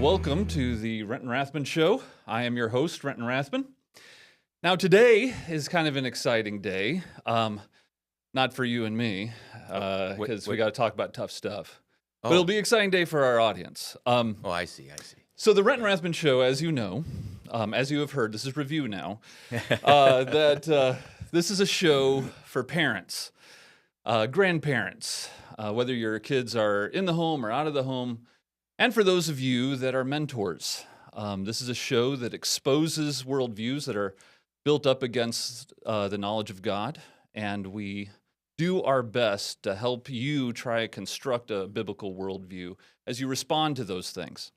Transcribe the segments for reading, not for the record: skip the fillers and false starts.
welcome to the Renton Rathman Show. I am your host, Renton Rathman. Now, today is kind of an exciting day. Not for you and me, because we got to talk about tough stuff. But it'll be an exciting day for our audience. I see. So the Renton Rathman Show, as you know, as you have heard, this is review now, this is a show for parents, grandparents, whether your kids are in the home or out of the home, and for those of you that are mentors. This is a show that exposes worldviews that are built up against the knowledge of God, and we do our best to help you try to construct a biblical worldview as you respond to those things.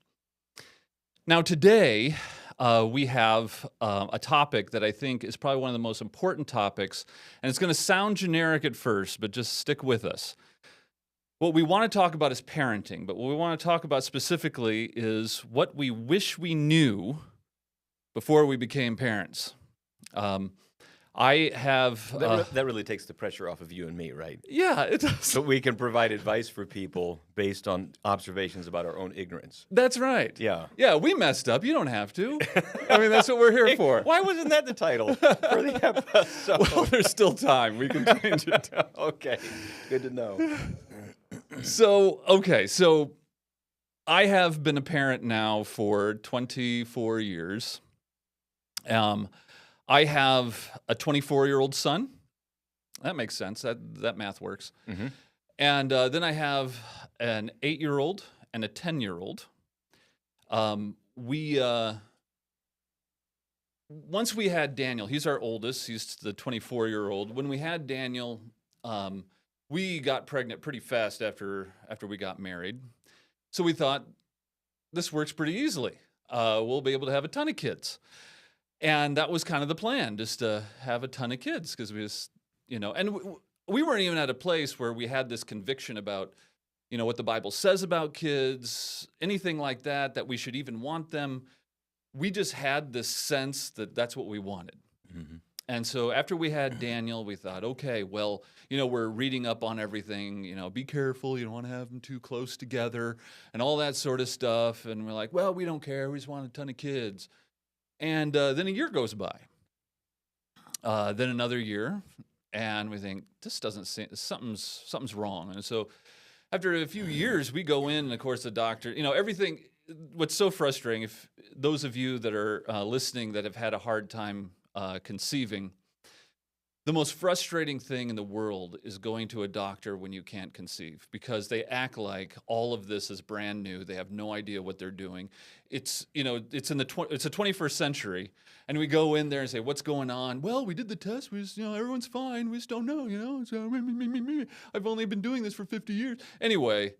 Now today, we have a topic that I think is probably one of the most important topics, and it's going to sound generic at first, but just stick with us. What we want to talk about is parenting, but what we want to talk about specifically is what we wish we knew before we became parents. I have... That really takes the pressure off of you and me, right? Yeah, it does. So we can provide advice for people based on observations about our own ignorance. That's right. Yeah. Yeah, we messed up. You don't have to. I mean, that's what we're here for. Why wasn't that the title for the episode? Well, there's still time. We can change it. Okay, good to know. So I have been a parent now for 24 years. I have a 24-year-old son. That makes sense. That math works. Mm-hmm. And then I have an 8-year-old and a 10-year-old. Once we had Daniel, he's our oldest. He's the 24-year-old. When we had Daniel, we got pregnant pretty fast after we got married. So we thought, this works pretty easily. We'll be able to have a ton of kids. And that was kind of the plan, just to have a ton of kids, because we just, and we weren't even at a place where we had this conviction about, what the Bible says about kids, anything like that we should even want them. We just had this sense that that's what we wanted. Mm-hmm. And so after we had Daniel, we thought, okay, well, we're reading up on everything, be careful, you don't want to have them too close together and all that sort of stuff. And we're like, well, we don't care, we just want a ton of kids. And then a year goes by, then another year, and we think, this doesn't seem, something's wrong. And so after a few years, we go in, and of course the doctor, everything, what's so frustrating, if those of you that are listening that have had a hard time conceiving, the most frustrating thing in the world is going to a doctor when you can't conceive, because they act like all of this is brand new. They have no idea what they're doing. It's it's the 21st century, and we go in there and say, "What's going on?" Well, we did the test. We just, everyone's fine. We just don't know. So I've only been doing this for 50 years. Anyway,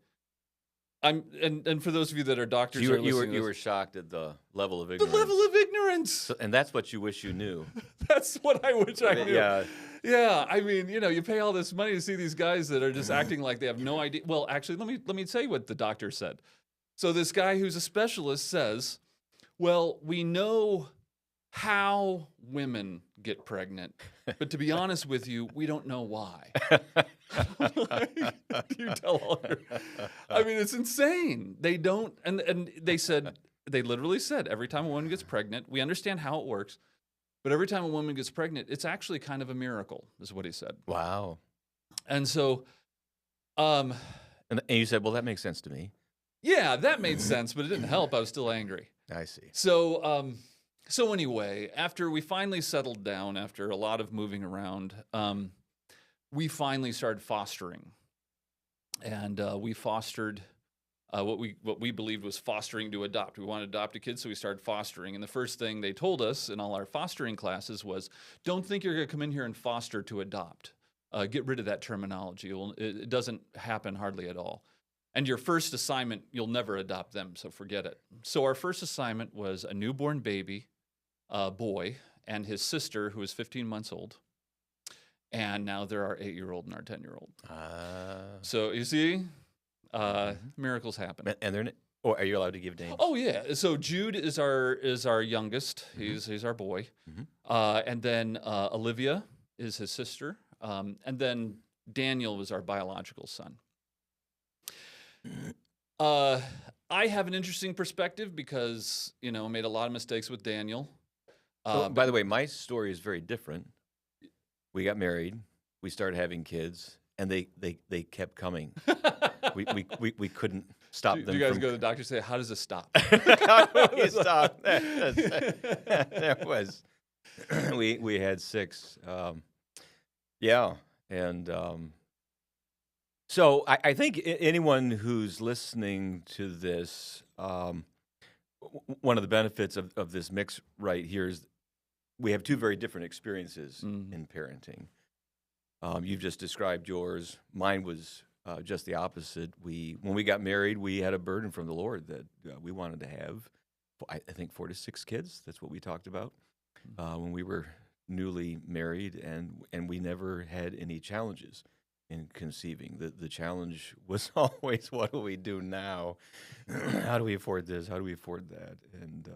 and for those of you that are doctors, You were shocked at the level of ignorance. The level of ignorance. So, and that's what you wish you knew. That's what I wish I knew. Yeah. Yeah, I mean, you pay all this money to see these guys that are just acting like they have no idea. Well, actually, let me tell you what the doctor said. So this guy who's a specialist says, well, we know how women get pregnant, but to be honest with you, we don't know why. You tell all I mean, it's insane. They don't, and they literally said, every time a woman gets pregnant, we understand how it works, but every time a woman gets pregnant, it's actually kind of a miracle, is what he said. Wow. And so, and you said, well, that makes sense to me. Yeah, that made sense, but it didn't help. I was still angry. I see. So, so anyway, after we finally settled down, after a lot of moving around, we finally started fostering, and we fostered what we believed was fostering to adopt. We wanted to adopt a kid, so we started fostering. And the first thing they told us in all our fostering classes was, don't think you're going to come in here and foster to adopt. Get rid of that terminology. It doesn't happen hardly at all. And your first assignment, you'll never adopt them, so forget it. So our first assignment was a newborn baby, boy, and his sister, who was 15 months old. And now they're our 8-year-old and our 10-year-old. So you see, miracles happen. And they're, or are you allowed to give names? Oh yeah. So Jude is our youngest. Mm-hmm. He's our boy. Mm-hmm. And then Olivia is his sister. And then Daniel was our biological son. I have an interesting perspective because, I made a lot of mistakes with Daniel. By But the way, my story is very different. We got married, we started having kids, and they kept coming. We couldn't stop do them you guys from. go to the doctor and say, how does this stop? How do we stop? There was. We had 6. Yeah, and so I think anyone who's listening to this, one of the benefits of this mix right here is we have 2 very different experiences in parenting. You've just described yours. Mine was just the opposite. When we got married, we had a burden from the Lord that we wanted to have. I think 4 to 6 kids. That's what we talked about when we were newly married, and we never had any challenges in conceiving. The challenge was always, what do we do now? How do we afford this? How do we afford that? And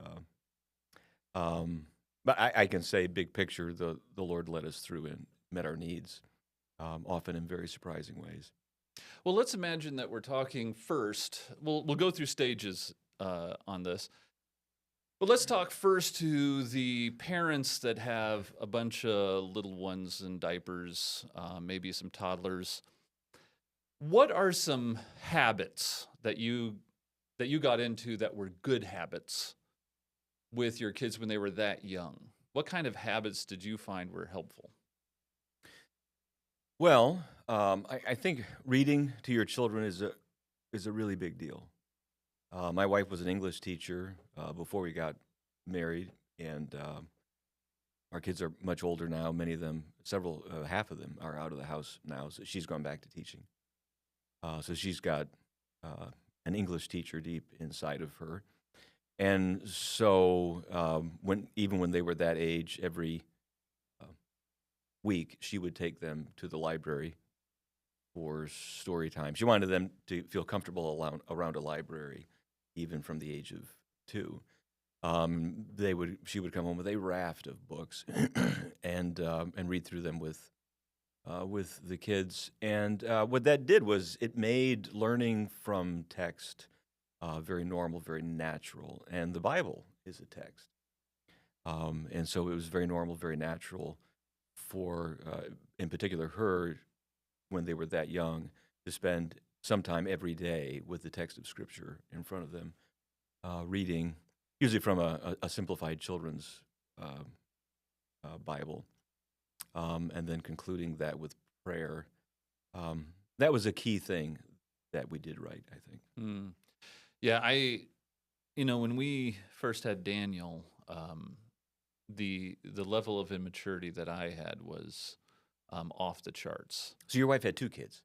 but I can say, big picture, the Lord led us through and met our needs, often in very surprising ways. Well, let's imagine that we're talking first. We'll go through stages on this. But let's talk first to the parents that have a bunch of little ones in diapers, maybe some toddlers. What are some habits that you got into that were good habits with your kids when they were that young? What kind of habits did you find were helpful? Well, I think reading to your children is a really big deal. My wife was an English teacher before we got married, and our kids are much older now. Many of them, half of them, are out of the house now. So she's gone back to teaching. So she's got an English teacher deep inside of her, and so even when they were that age, every week she would take them to the library for story time. She wanted them to feel comfortable around a library, even from the age of 2. She would come home with a raft of books and read through them with the kids. And what that did was it made learning from text very normal, very natural. And the Bible is a text, and so it was very normal, very natural for, in particular, her, when they were that young, to spend some time every day with the text of Scripture in front of them, reading, usually from a simplified children's Bible, and then concluding that with prayer. That was a key thing that we did right, I think. Yeah, when we first had Daniel, the level of immaturity that I had was off the charts. So your wife had 2 kids.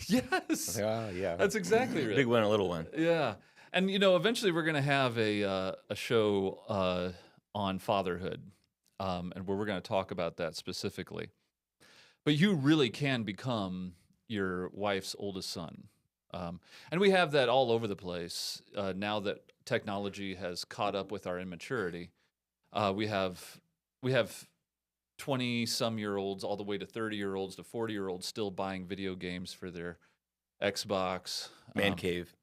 Yes, Yeah. that's exactly right. Big one, a little one. Yeah, and eventually we're going to have a show on fatherhood, and where we're going to talk about that specifically. But you really can become your wife's oldest son, and we have that all over the place now that technology has caught up with our immaturity. We have 20-some-year-olds all the way to 30-year-olds to 40-year-olds still buying video games for their Xbox. Man cave.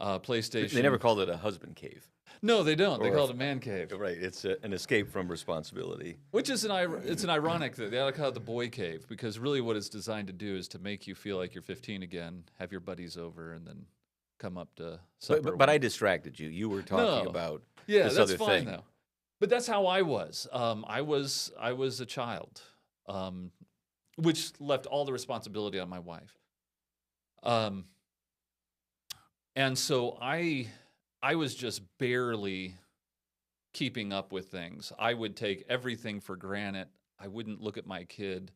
PlayStation. They never called it a husband cave. No, they don't. They call it a man cave. Right. It's an escape from responsibility. Which is it's an ironic that they ought to call it the boy cave, because really what it's designed to do is to make you feel like you're 15 again, have your buddies over, and then come up to supper. But I distracted you. You were talking about this that's other fine thing. though. But that's how I was. I was a child, which left all the responsibility on my wife. And so I was just barely keeping up with things. I would take everything for granted. I wouldn't look at my kid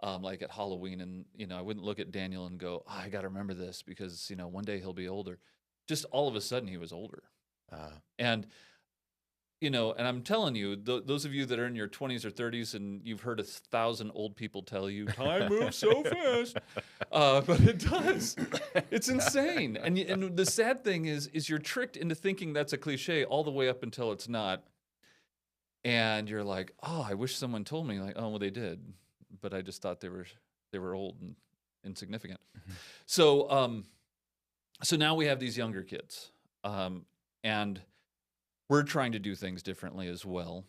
like at Halloween, and I wouldn't look at Daniel and go, oh, I got to remember this because one day he'll be older. Just all of a sudden he was older, and and I'm telling you, those of you that are in your 20s or 30s, and you've heard 1,000 old people tell you, time moves so fast, but it does. It's insane. And the sad thing is you're tricked into thinking that's a cliche all the way up until it's not. And you're like, oh, I wish someone told me. Like, oh, well, they did, but I just thought they were old and insignificant. So So now we have these younger kids, and we're trying to do things differently as well.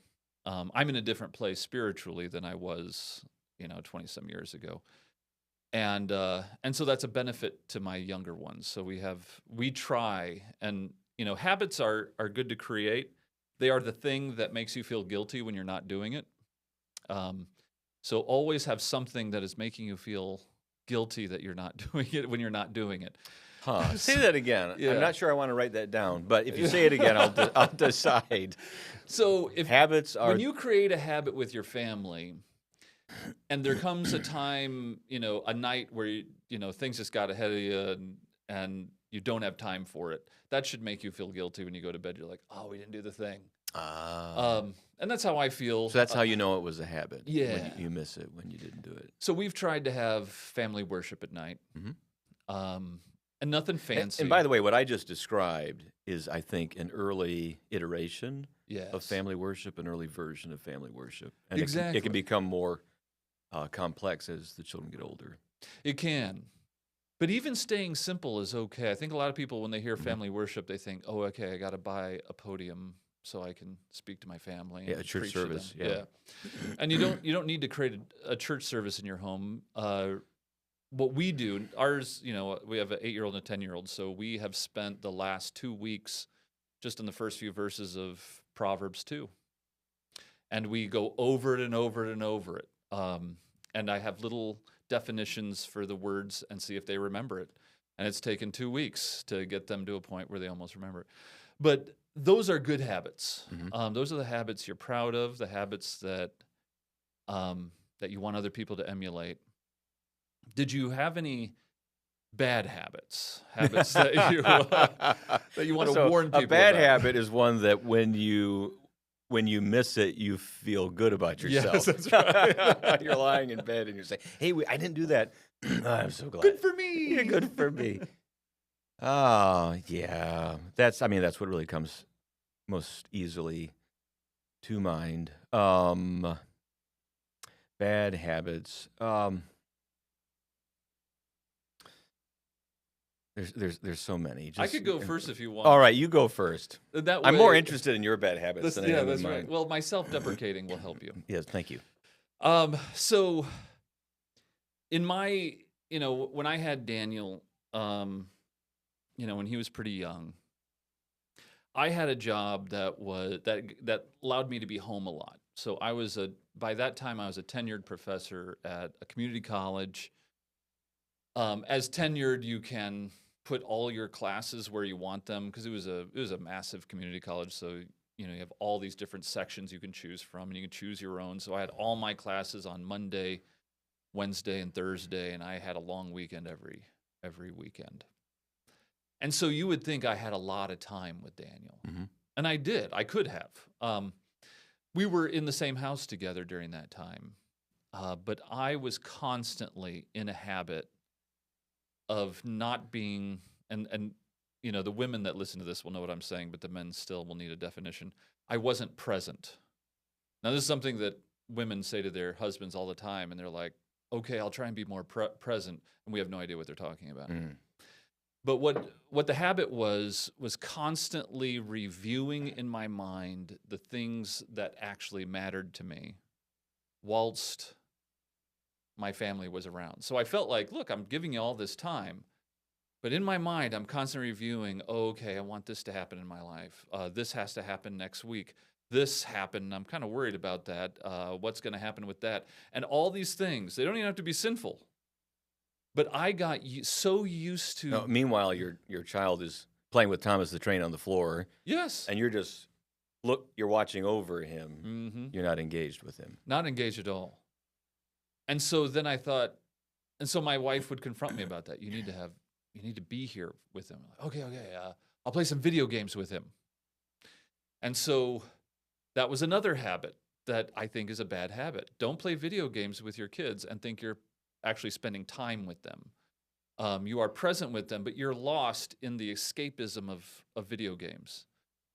I'm in a different place spiritually than I was, 20 some years ago. And so that's a benefit to my younger ones. So we try, and habits are good to create. They are the thing that makes you feel guilty when you're not doing it. Um, so always have something that is making you feel guilty that you're not doing it when you're not doing it. Huh. Say So- that again. yeah. I'm not sure I want to write that down, but if you say it again, I'll decide. So if Habits are when you create a habit with your family, and there comes a time, a night where things just got ahead of you, and you don't have time for it, that should make you feel guilty when you go to bed. You're like, oh, we didn't do the thing. And that's how I feel. So that's how you know it was a habit. When Yeah. you miss it when you didn't do it. So we've tried to have family worship at night, and nothing fancy. And by the way, what I just described is, I think, an early iteration yes. of family worship, an early version of family worship. And it Exactly. can become more complex as the children get older. It can. But even staying simple is okay. I think a lot of people, when they hear family worship, they think, oh, okay, I got to buy a podium so I can speak to my family. Yeah, and a church preach to them. service, yeah. And you don't need to create a church service in your home. What we do, ours, we have an 8-year-old and a 10-year-old, so we have spent the last 2 weeks just in the first few verses of Proverbs 2. And we go over it and over it and over it. And I have little definitions for the words and see if they remember it. And it's taken 2 weeks to get them to a point where they almost remember it. But those are good habits. Those are the habits you're proud of, the habits that you want other people to emulate. Did you have any bad habits? Habits that you want to warn people A bad about? habit is one that when you miss it, you feel good about yourself. Yes, that's right. You're lying in bed and you're saying, "Hey, I didn't do that. I'm so glad. Good for me. Yeah, good for me." Oh, yeah. That's what really comes most easily to mind. Bad habits. There's so many. I could go first if you want. All right, you go first. That I'm more way- interested in your bad habits than I am in that's mine. right. Well, my self-deprecating will help you. Yes, thank you. So in my, when I had Daniel, when he was pretty young, I had a job that allowed me to be home a lot. So by that time I was a tenured professor at a community college. As tenured, you can put all your classes where you want them, because it was a massive community college. So you have all these different sections you can choose from, and you can choose your own. So I had all my classes on Monday, Wednesday, and Thursday, and I had a long weekend every weekend. And so you would think I had a lot of time with Daniel, and I did. I could have. We were in the same house together during that time, but I was constantly in a habit of not being, and the women that listen to this will know what I'm saying, but the men still will need a definition. I wasn't present. Now, this is something that women say to their husbands all the time, and they're like, okay, I'll try and be more present, and we have no idea what they're talking about. But what the habit was constantly reviewing in my mind the things that actually mattered to me whilst my family was around. So I felt like, look, I'm giving you all this time, but in my mind, I'm constantly reviewing, okay, I want this to happen in my life. This has to happen next week. This happened. I'm kind of worried about that. What's going to happen with that? And all these things, they don't even have to be sinful. But I got so used to... No, meanwhile, your child is playing with Thomas the Train on the floor. Yes. And you're watching over him. You're not engaged with him. Not engaged at all. And so then I thought, and so my wife would confront me about that. You need to be here with him. Like, okay. I'll play some video games with him. And so that was another habit that I think is a bad habit. Don't play video games with your kids and think you're actually spending time with them. You are present with them, but you're lost in the escapism of video games.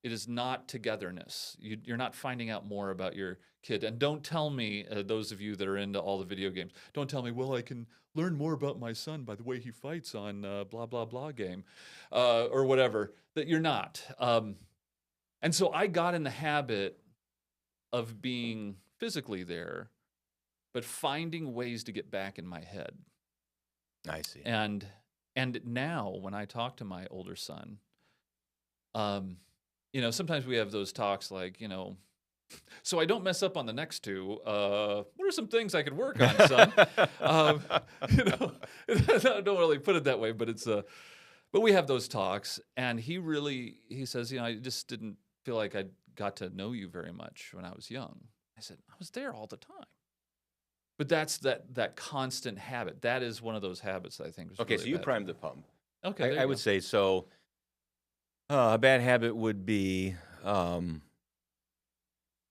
It is not togetherness. You're not finding out more about your kid. And don't tell me, those of you that are into all the video games, don't tell me, well, I can learn more about my son by the way he fights on blah, blah, blah game or whatever, that you're not. And so I got in the habit of being physically there, but finding ways to get back in my head. I see. And now when I talk to my older son, sometimes we have those talks like, so I don't mess up on the next two. What are some things I could work on, son? I don't really put it that way, but but we have those talks, and he says, I just didn't feel like I got to know you very much when I was young. I said, I was there all the time. But that's that constant habit. That is one of those habits that I think is Okay, really so you bad. primed the pump. Okay, there I you would go. say so. A bad habit would be having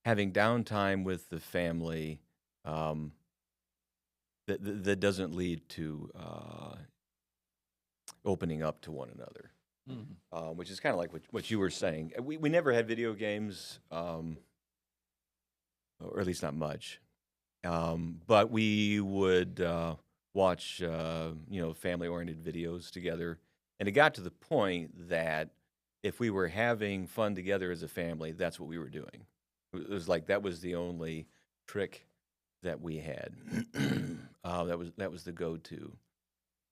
downtime with the family that doesn't lead to opening up to one another, which is kind of like what you were saying. We never had video games, or at least not much. But we would watch, family-oriented videos together, and it got to the point that if we were having fun together as a family, that's what we were doing. It was like that was the only trick that we had. That was the go-to,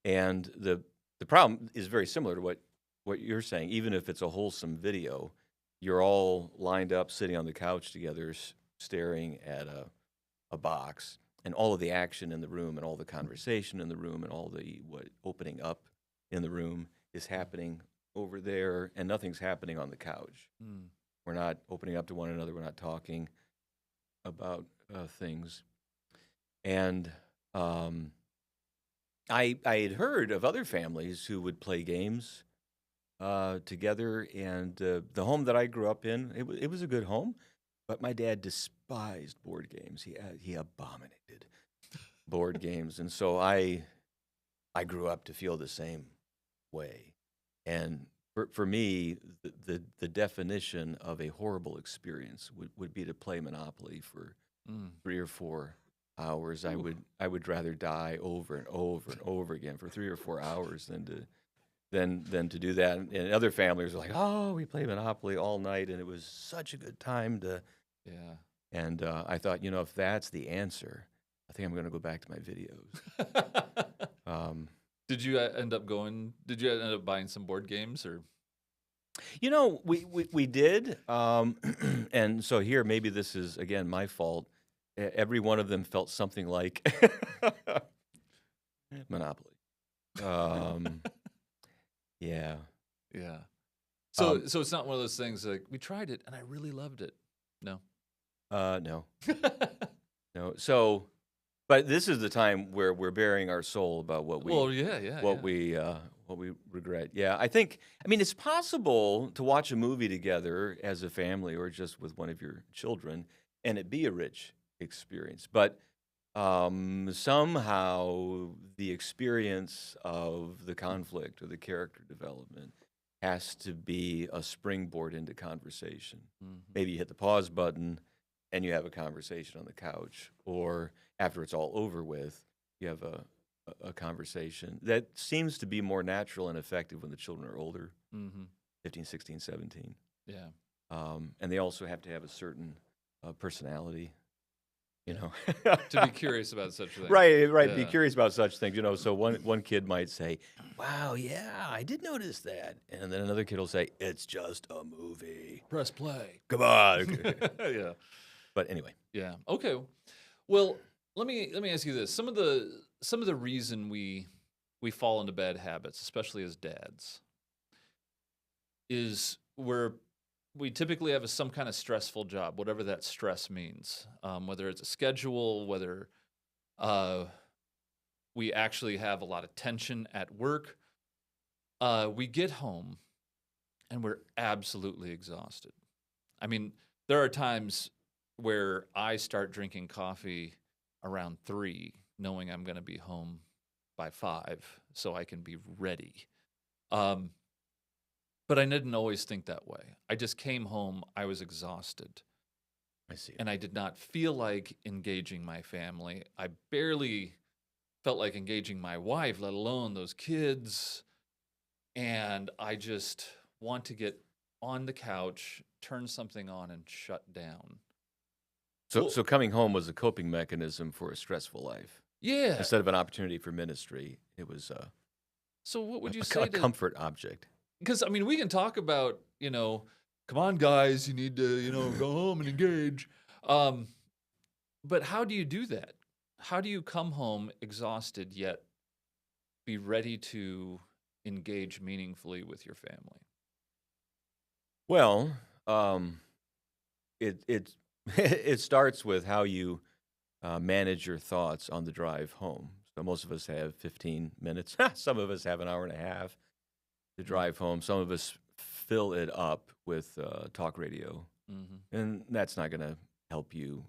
and the problem is very similar to what you're saying. Even if it's a wholesome video, you're all lined up, sitting on the couch together, staring at a box, and all of the action in the room and all the conversation in the room and all the opening up in the room is happening over there, and nothing's happening on the couch. We're not opening up to one another. We're not talking about things. And I had heard of other families who would play games together, and the home that I grew up in, it was a good home. But my dad despised board games. He abominated board games, and so I grew up to feel the same way. And for me, the definition of a horrible experience would be to play Monopoly for 3 or 4 hours. Ooh. I would rather die over and over and over again for 3 or 4 hours than to do that. And other families were like, "Oh, we play Monopoly all night, and it was such a good time to." Yeah. And I thought, if that's the answer, I think I'm going to go back to my videos. Did you end up buying some board games or? We did. And so here, maybe this is, again, my fault. Every one of them felt something like Monopoly. Yeah. Yeah. So it's not one of those things like we tried it and I really loved it. No. No. No. So, but this is the time where we're bearing our soul about what we we regret. Yeah, I mean, it's possible to watch a movie together as a family or just with one of your children, and it be a rich experience. But somehow the experience of the conflict or the character development has to be a springboard into conversation. Maybe you hit the pause button and you have a conversation on the couch, or after it's all over with, you have a conversation that seems to be more natural and effective when the children are older, 15, 16, 17. Yeah. And they also have to have a certain personality, To be curious about such things. Right. Yeah. Be curious about such things, So one kid might say, "Wow, yeah, I did notice that," and then another kid will say, "It's just a movie. Press play. Come on." Yeah. But anyway, Yeah. Okay. Well, let me ask you this. Some of the reason we fall into bad habits, especially as dads, is we typically have some kind of stressful job, whatever that stress means. Whether it's a schedule, whether we actually have a lot of tension at work. We get home and we're absolutely exhausted. I mean, there are times where I start drinking coffee around 3, knowing I'm going to be home by 5, so I can be ready. But But I didn't always think that way. I just came home, I was exhausted, I see. and I did not feel like engaging my family. I barely felt like engaging my wife, let alone those kids. And I just want to get on the couch, turn something on, and shut down. So, Well, so coming home was a coping mechanism for a stressful life. yeah. Instead of an opportunity for ministry, it was So what would you a say to? comfort object. Because I mean, we can talk about come on, guys, you need to go home and engage. Um, but how do you do that? How do you come home exhausted yet be ready to engage meaningfully with your family? Well, it it starts with how you manage your thoughts on the drive home. So most of us have 15 minutes. Some of us have an hour and a half to drive home. Some of us fill it up with talk radio, Mm-hmm. and that's not going to help you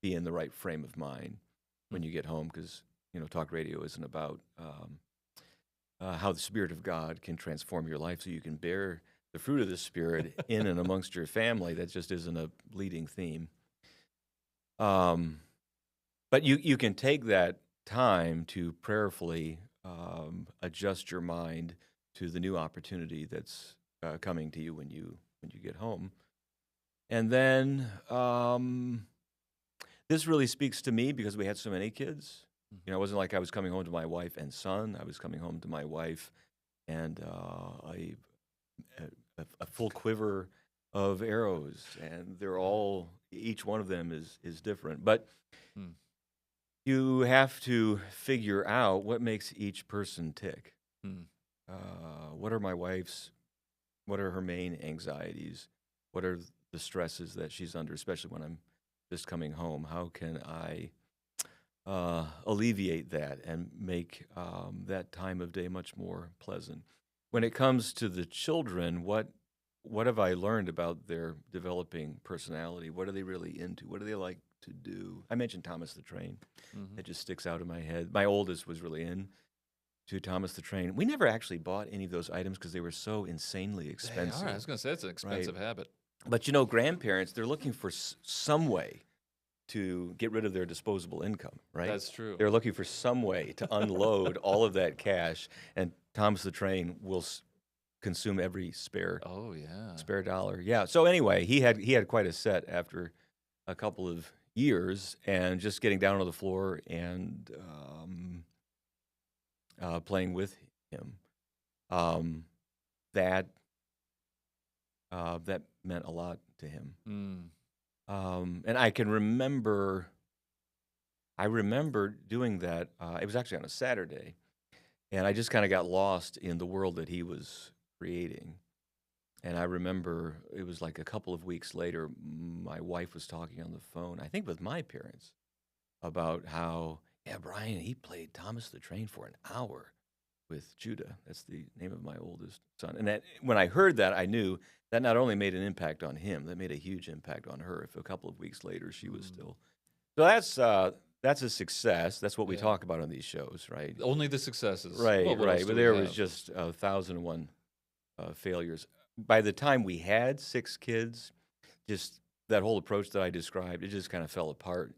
be in the right frame of mind when you get home, because talk radio isn't about how the Spirit of God can transform your life so you can bear the fruit of the Spirit in and amongst your family. That just isn't a leading theme. But you can take that time to prayerfully adjust your mind to the new opportunity that's coming to you when you get home. And then this really speaks to me because we had so many kids. It wasn't like I was coming home to my wife and son. I was coming home to my wife and a full quiver of arrows, and they're all, each one of them is different. But Hmm. you have to figure out what makes each person tick. Hmm. What are my wife's, what are her main anxieties? What are the stresses that she's under, especially when I'm just coming home? How can I alleviate that and make that time of day much more pleasant? When it comes to the children, what have I learned about their developing personality? What are they really into? What do they like to do? I mentioned Thomas the Train. Mm-hmm. It just sticks out in my head. My oldest was really into Thomas the Train. We never actually bought any of those items because they were so insanely They expensive. are. I was going to say it's an expensive habit. But grandparents, they're looking for some way to get rid of their disposable income, right? That's true. They're looking for some way to unload all of that cash, and Thomas the Train will consume every spare Oh yeah. spare dollar. Yeah. So anyway, he had quite a set after a couple of years, and just getting down on the floor and playing with him. That meant a lot to him. Mm. And I can remember. I remember doing that. It was actually on a Saturday, and I just kind of got lost in the world that he was creating. And I remember it was like a couple of weeks later, my wife was talking on the phone, I think with my parents, about how, yeah, Brian, he played Thomas the Train for an hour with Judah. That's the name of my oldest son. And that, when I heard that, I knew that not only made an impact on him, that made a huge impact on her. If a couple of weeks later she was still. So that's a success. That's what we talk about on these shows, right? Only the successes. Right, Well, what right. else But do we there have? was just 1,001 failures. By the time we had 6 kids, just that whole approach that I described, it just kind of fell apart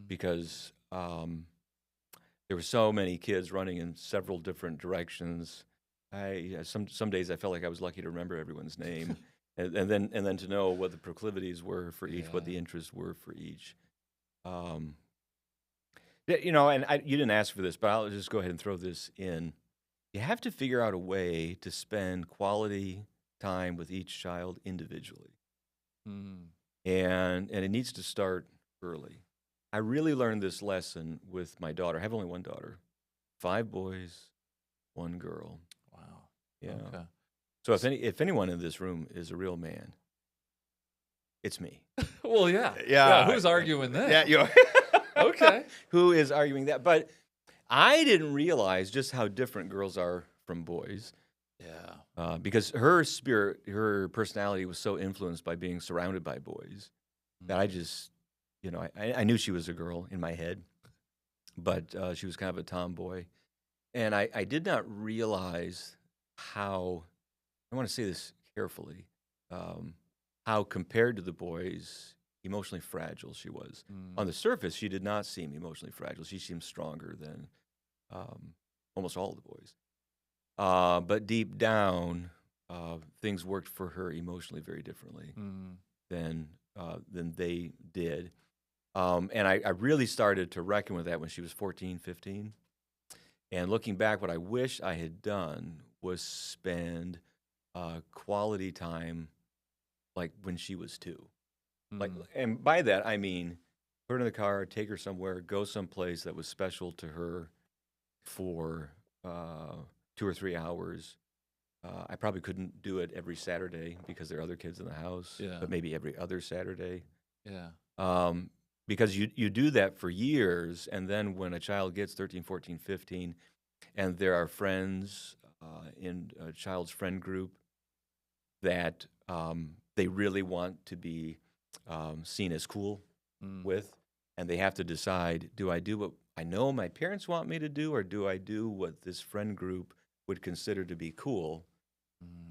because there were so many kids running in several different directions. Some days I felt like I was lucky to remember everyone's name, and then to know what the proclivities were for each, what the interests were for each. And you didn't ask for this, but I'll just go ahead and throw this in. You have to figure out a way to spend quality time with each child individually. And it needs to start early. I really learned this lesson with my daughter. I have only one daughter. 5 boys, 1 girl. Wow. Yeah. Okay. So if anyone in this room is a real man, it's me. Well, yeah. Yeah. Who's arguing that? Yeah, you Okay. Who is arguing that? But I didn't realize just how different girls are from boys. Yeah. Because her spirit, her personality was so influenced by being surrounded by boys that I just, I knew she was a girl in my head, but she was kind of a tomboy. And I did not realize how I want to say this carefully, how compared to the boys, emotionally fragile she was. Mm. On the surface, she did not seem emotionally fragile. She seemed stronger than almost all of the boys. But deep down, things worked for her emotionally very differently Mm. than they did. And I really started to reckon with that when she was 14, 15. And looking back, what I wish I had done was spend quality time like when she was 2. Like, Mm. and by that I mean put her in the car, take her somewhere, go someplace that was special to her for 2 or 3 hours. I probably couldn't do it every Saturday because there are other kids in the house, Yeah. but maybe every other Saturday. Yeah. Because you do that for years, and then when a child gets 13, 14, 15, and there are friends in a child's friend group that they really want to be seen as cool Mm. with, and they have to decide, do I do what I know my parents want me to do, or do I do what this friend group would consider to be cool?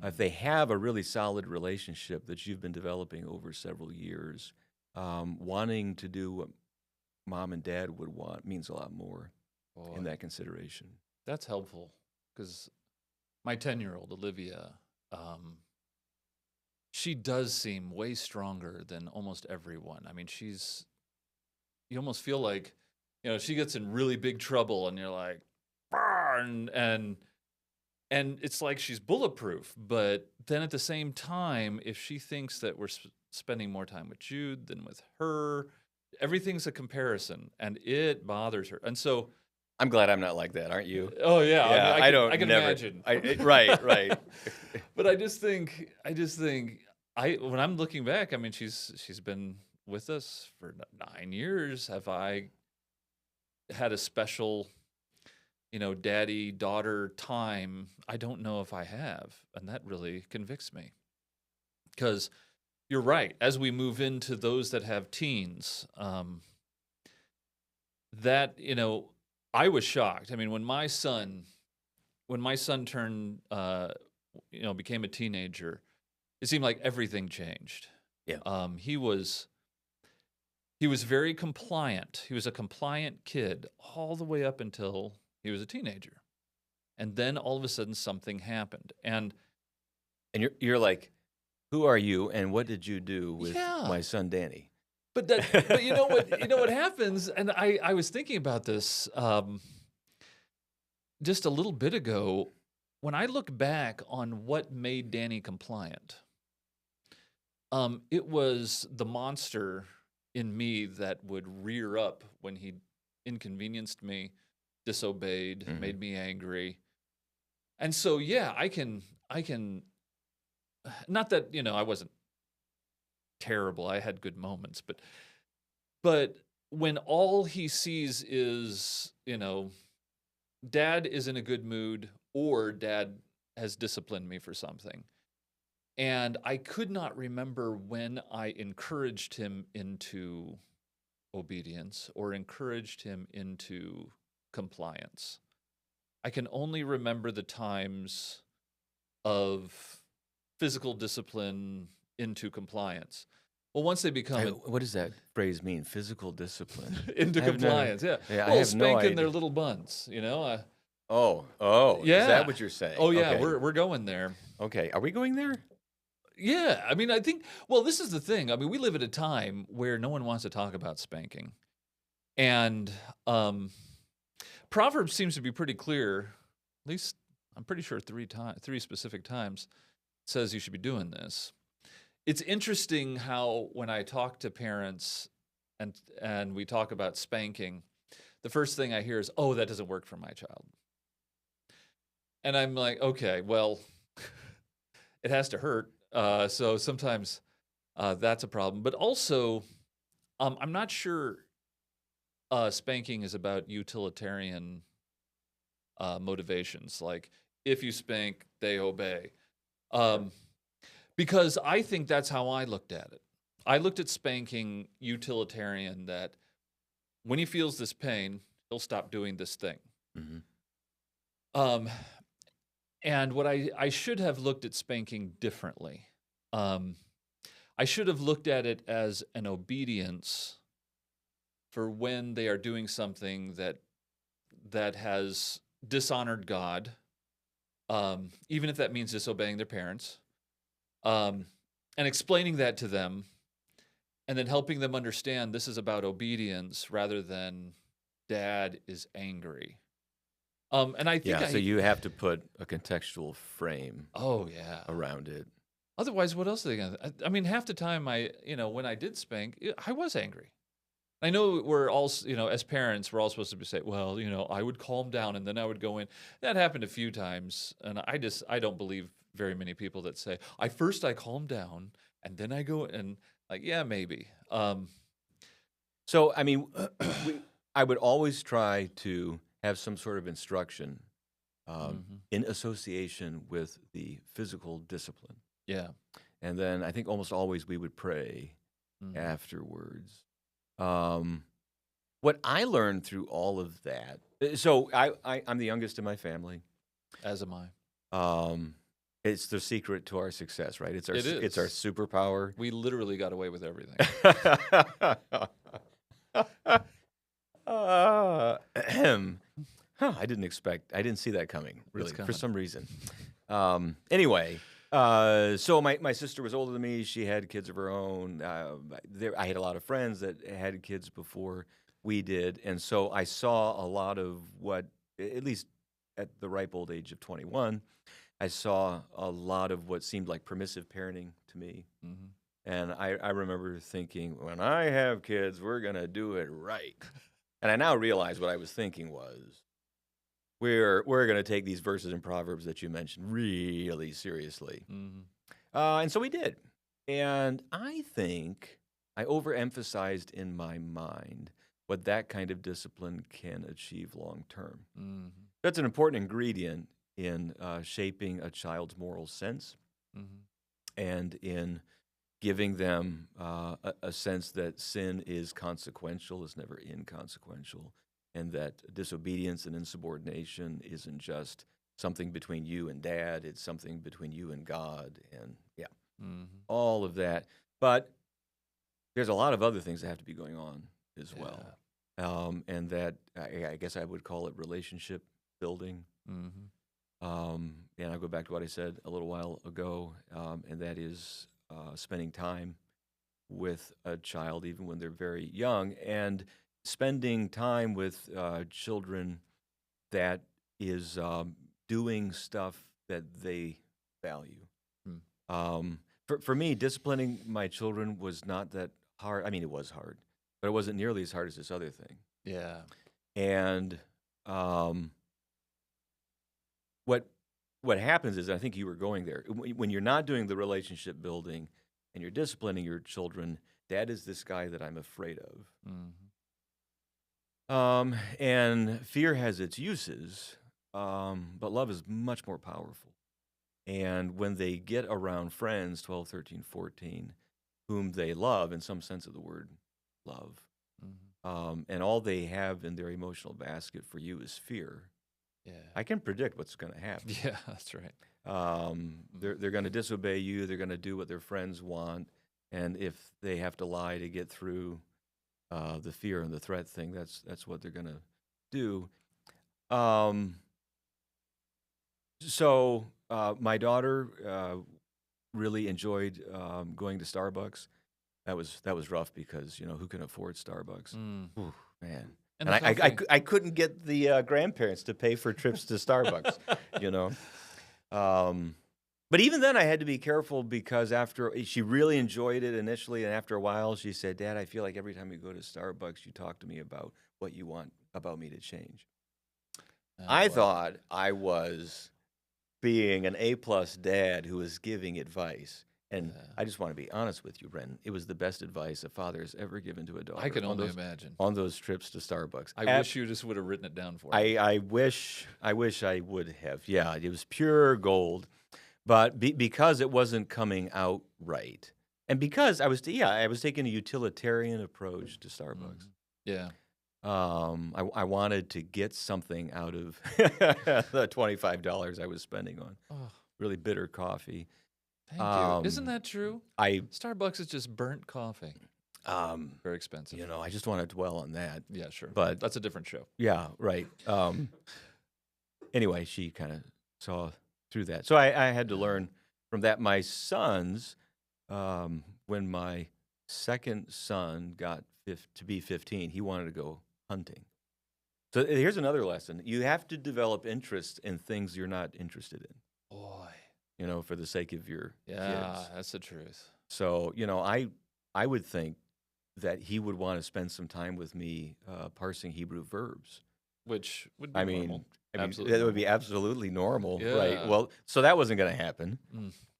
If they have a really solid relationship that you've been developing over several years, wanting to do what mom and dad would want means a lot more in Boy, that consideration. that's helpful because my 10-year-old Olivia, she does seem way stronger than almost everyone. I mean, you almost feel like, she gets in really big trouble and you're like, "Brr," and it's like she's bulletproof. But then at the same time, if she thinks that we're spending more time with Jude than with her, everything's a comparison and it bothers her. And so, I'm glad I'm not like that, aren't you? oh yeah, I mean, Yeah, I can never. imagine. Right. But I just think when I'm looking back, I mean, she's been with us for 9 years. Have I had a special, daddy daughter time? I don't know if I have, and that really convicts me. Because you're right. As we move into those that have teens, that I was shocked. I mean, when my son turned, became a teenager, it seemed like everything changed. Yeah. He was very compliant. He was a compliant kid all the way up until he was a teenager. And then all of a sudden something happened. And you're like, who are you, and what did you do with Yeah. my son Danny? but you know what happens, and I was thinking about this just a little bit ago. When I look back on what made Danny compliant, it was the monster in me that would rear up when he inconvenienced me, disobeyed, Mhm. made me angry. And so, yeah, I can, not that, I wasn't terrible. I had good moments, but when all he sees is, dad is in a good mood or dad has disciplined me for something. And I could not remember when I encouraged him into obedience or encouraged him into compliance. I can only remember the times of physical discipline into compliance. Well, once they become What does that phrase mean? Physical discipline. into I have no- compliance, yeah. Yeah, I Well, have no spanking their idea. little buns, Oh, is Yeah. that what you're saying? Oh yeah, Okay. we're going there. Okay. Are we going there? Yeah, I mean, I think, well, this is the thing. I mean, we live at a time where no one wants to talk about spanking. And Proverbs seems to be pretty clear, at least I'm pretty sure 3 specific times, says you should be doing this. It's interesting how when I talk to parents and we talk about spanking, the first thing I hear is, "Oh, that doesn't work for my child." And I'm like, "Okay, well, it has to hurt." So sometimes that's a problem. But also, I'm not sure spanking is about utilitarian motivations. Like, if you spank, they obey. Because I think that's how I looked at it. I looked at spanking utilitarian, that when he feels this pain, he'll stop doing this thing. Mhm. And what I should have looked at spanking differently. Um, I should have looked at it as an obedience for when they are doing something that has dishonored God, even if that means disobeying their parents, and explaining that to them, and then helping them understand this is about obedience rather than Dad is angry. And I think Yeah, so you have to put a contextual frame oh yeah. around it. Otherwise, what else are they gonna? I mean, half the time when I did spank, I was angry. I know we're all, as parents, we're all supposed to say, well, I would calm down and then I would go in. That happened a few times, and I don't believe very many people that say, I calm down and then I go and like, yeah, maybe. So, I mean, I would always try to have some sort of instruction in association with the physical discipline. Yeah. And then I think almost always we would pray afterwards. What I learned through all of that, so I'm the youngest in my family. As am I. It's the secret to our success, right? It's our It is. it's our superpower. We literally got away with everything. I didn't see that coming, really, for coming. some reason. Anyway, so my sister was older than me. She had kids of her own. I had a lot of friends that had kids before we did. And so I saw a lot of what, at least at the ripe old age of 21, I saw a lot of what seemed like permissive parenting to me. Mm-hmm. And I remember thinking, when I have kids, we're going to do it right. And I now realize what I was thinking was, we're going to take these verses in Proverbs that you mentioned really seriously. Mm-hmm. And so we did. And I think I overemphasized in my mind what that kind of discipline can achieve long term. Mm-hmm. That's an important ingredient in shaping a child's moral sense and in giving them a sense that sin is consequential, is never inconsequential, and that disobedience and insubordination isn't just something between you and Dad, it's something between you and God, and all of that. But there's a lot of other things that have to be going on as well. And that, I guess I would call it relationship building. And I'll go back to what I said a little while ago, and that is spending time with a child even when they're very young, and spending time with children that is doing stuff that they value. For me, disciplining my children was not that hard. I mean, it was hard, but it wasn't nearly as hard as this other thing. Yeah. And what happens is, I think you were going there, when you're not doing the relationship building and you're disciplining your children, Dad is this guy that I'm afraid of. And fear has its uses, but love is much more powerful. And when they get around friends, 12, 13, 14, whom they love, in some sense of the word, love, and all they have in their emotional basket for you is fear, I can predict what's going to happen. Yeah, that's right. They're going to disobey you. They're going to do what their friends want. And if they have to lie to get through the fear and the threat thing, that's what they're going to do. So my daughter really enjoyed going to Starbucks. That was rough because, who can afford Starbucks? Ooh, man. And I couldn't get the grandparents to pay for trips to Starbucks, But even then, I had to be careful because she really enjoyed it initially, and after a while, she said, "Dad, I feel like every time we go to Starbucks, you talk to me about what you want about me to change." I thought I was being an A-plus dad who was giving advice. And I just want to be honest with you, Renton. It was the best advice a father has ever given to a daughter. I can only imagine. On those trips to Starbucks. I wish you just would have written it down for me. I wish I would have. Yeah, it was pure gold. But because it wasn't coming out right, and because I was taking a utilitarian approach to Starbucks. Yeah. I wanted to get something out of the $25 I was spending on Oh, really bitter coffee. thank you. Isn't Um, that true? I, Starbucks is just burnt coffee. Very expensive. I just want to dwell on that. Yeah, sure. But That's a different show. yeah, right. Anyway, she kind of saw through that. So I had to learn from that. My sons, when my second son got to be 15, he wanted to go hunting. So here's another lesson. You have to develop interest in things you're not interested in, Boy. for the sake of your Yeah, kids. that's the truth. So, I would think that he would want to spend some time with me parsing Hebrew verbs. Which would be I normal. mean, Absolutely that would be normal. absolutely normal, right? Yeah. Well, so that wasn't going to happen,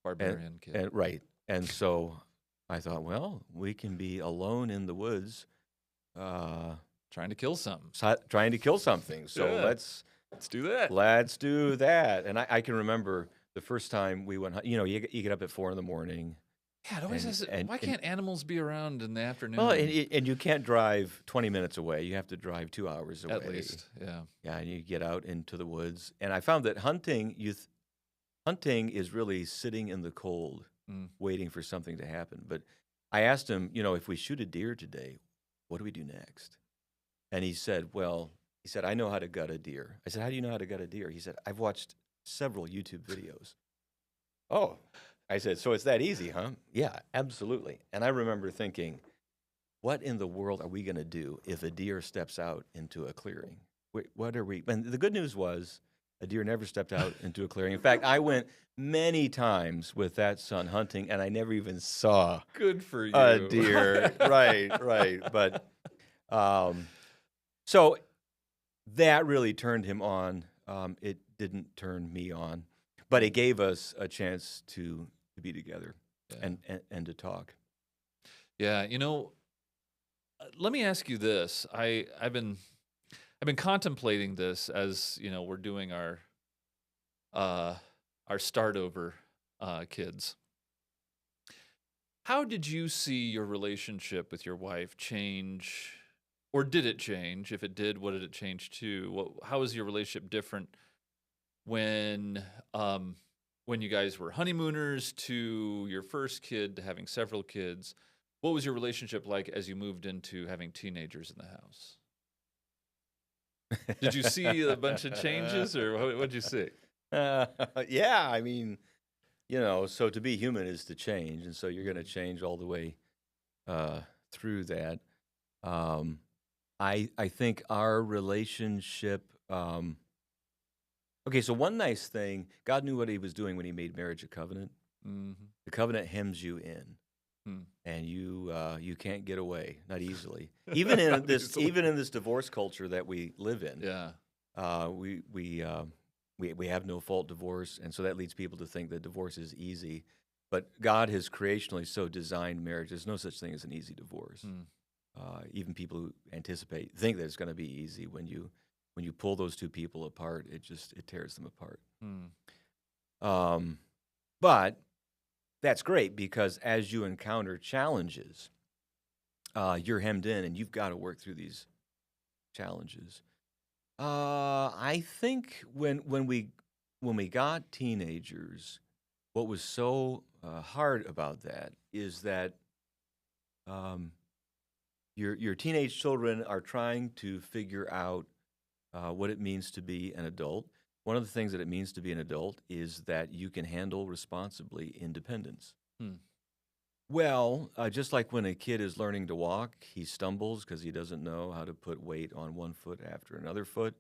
Barbarian kid. and right. And so I thought, well, we can be alone in the woods, Trying to kill something. trying to kill something. So Yeah. let's do that. do that. And I can remember the first time we went. You get up at 4 a.m. Yeah, it always and- has. and- Why can't animals be around in the afternoon? Well, and you can't drive 20 minutes away. You have to drive 2 hours away. at least, yeah. Yeah, and you get out into the woods. And I found that hunting is really sitting in the cold, waiting for something to happen. But I asked him, if we shoot a deer today, what do we do next? And he said, I know how to gut a deer. I said, how do you know how to gut a deer? He said, I've watched several YouTube videos. Oh, I said, so it's that easy, huh? Yeah, absolutely. And I remember thinking, what in the world are we going to do if a deer steps out into a clearing? What are we? And the good news was a deer never stepped out into a clearing. In fact, I went many times with that son hunting, and I never even saw Good for you. a deer. Right. But so that really turned him on. It didn't turn me on, but it gave us a chance to be together and to talk. Yeah, let me ask you this. I've been contemplating this as we're doing our start over kids. How did you see your relationship with your wife change, or did it change? If it did, what did it change to? How is your relationship different when you guys were honeymooners to your first kid to having several kids? What was your relationship like as you moved into having teenagers in the house? Did you see a bunch of changes, or what did you see? Yeah, I mean, so to be human is to change, and so you're going to change all the way through that. I think our relationship. Okay, so one nice thing, God knew what He was doing when He made marriage a covenant. Mm-hmm. The covenant hems you in, and you can't get away, not easily. Even in this divorce culture that we live in, we have no fault divorce, and so that leads people to think that divorce is easy. But God has creationally so designed marriage. There's no such thing as an easy divorce. Even people who think that it's going to be easy, when you pull those two people apart, it tears them apart. But that's great, because as you encounter challenges, you're hemmed in, and you've got to work through these challenges. I think when we got teenagers, what was so hard about that is that your teenage children are trying to figure out what it means to be an adult. One of the things that it means to be an adult is that you can handle responsibly independence. Well, just like when a kid is learning to walk, he stumbles because he doesn't know how to put weight on one foot after another foot.